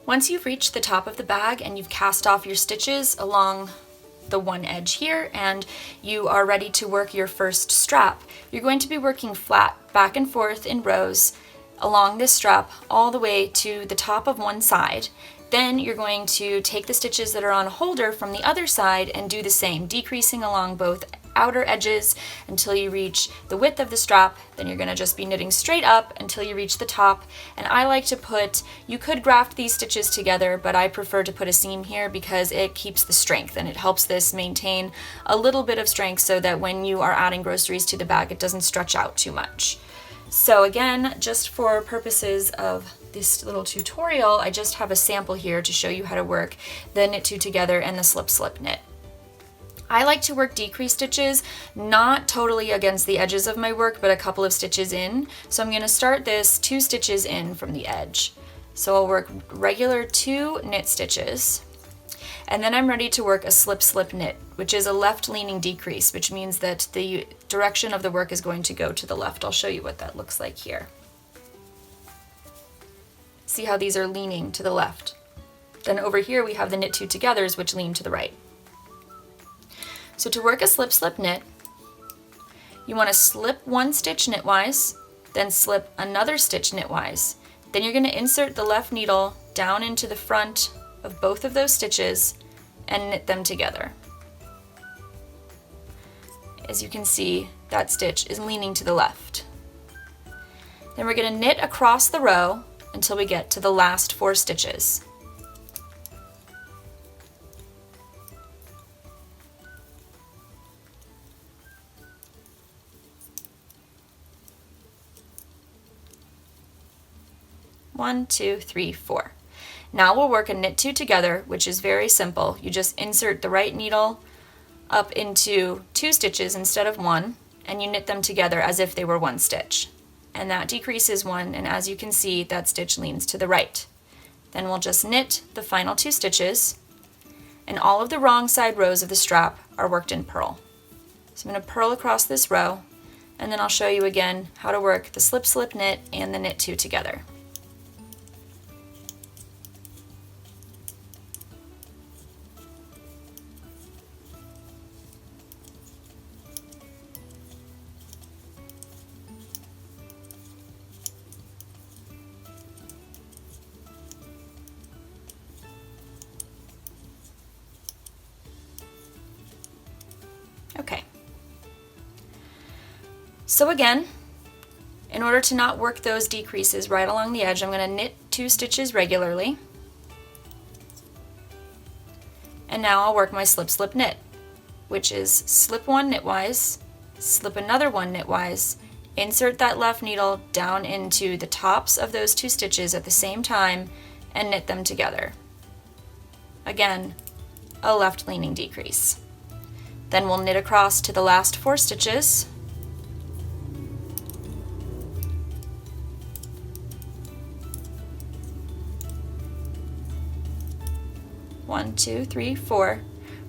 Once you've reached the top of the bag and you've cast off your stitches along the one edge here and you are ready to work your first strap, you're going to be working flat back and forth in rows along this strap all the way to the top of one side. Then you're going to take the stitches that are on a holder from the other side and do the same, decreasing along both outer edges until you reach the width of the strap. Then you're going to just be knitting straight up until you reach the top. And I like to put, you could graft these stitches together, but I prefer to put a seam here because it keeps the strength and it helps this maintain a little bit of strength so that when you are adding groceries to the bag, it doesn't stretch out too much. So again, just for purposes of this little tutorial, I just have a sample here to show you how to work the knit two together and the slip slip knit. I like to work decrease stitches, not totally against the edges of my work, but a couple of stitches in. So I'm going to start this 2 stitches in from the edge. So I'll work regular 2 knit stitches, and then I'm ready to work a slip slip knit, which is a left leaning decrease, which means that the direction of the work is going to go to the left. I'll show you what that looks like here. See how these are leaning to the left. Then over here we have the knit two togethers, which lean to the right. So to work a slip slip knit, you want to slip 1 stitch knitwise, then slip another stitch knitwise. Then you're going to insert the left needle down into the front of both of those stitches and knit them together. As you can see, that stitch is leaning to the left. Then we're going to knit across the row until we get to the last 4 stitches. One, two, three, 4. Now we'll work a knit two together, which is very simple. You just insert the right needle up into 2 stitches instead of 1, and you knit them together as if they were 1 stitch. And that decreases 1, and as you can see, that stitch leans to the right. Then we'll just knit the final 2 stitches, and all of the wrong side rows of the strap are worked in purl. So I'm going to purl across this row, and then I'll show you again how to work the slip slip knit and the knit two together. Okay. So again, in order to not work those decreases right along the edge, I'm going to knit 2 stitches regularly. And now I'll work my slip slip knit, which is slip 1 knitwise, slip another 1 knitwise, insert that left needle down into the tops of those 2 stitches at the same time and knit them together. Again, a left leaning decrease. Then we'll knit across to the last 4 stitches. One, two, three, 4.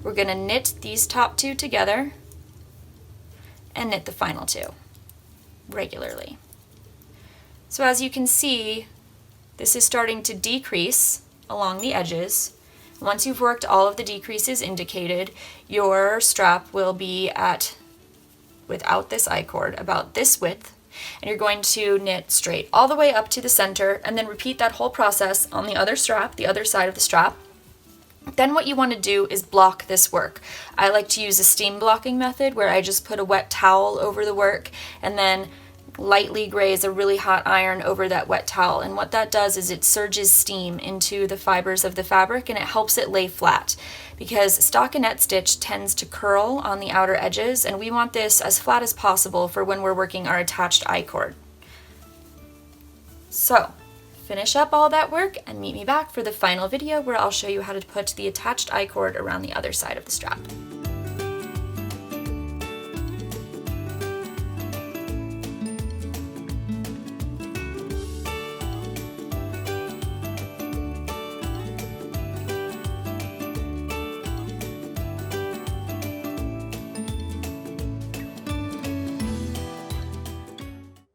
We're going to knit these top 2 together and knit the final 2 regularly. So as you can see, this is starting to decrease along the edges. Once you've worked all of the decreases indicated, your strap will be at, without this I-cord, about this width, and you're going to knit straight all the way up to the center and then repeat that whole process on the other strap, the other side of the strap. Then what you want to do is block this work. I like to use a steam blocking method where I just put a wet towel over the work and then lightly graze a really hot iron over that wet towel, and what that does is it surges steam into the fibers of the fabric and it helps it lay flat, because stockinette stitch tends to curl on the outer edges and we want this as flat as possible for when we're working our attached I-cord. So finish up all that work and meet me back for the final video where I'll show you how to put the attached I-cord around the other side of the strap.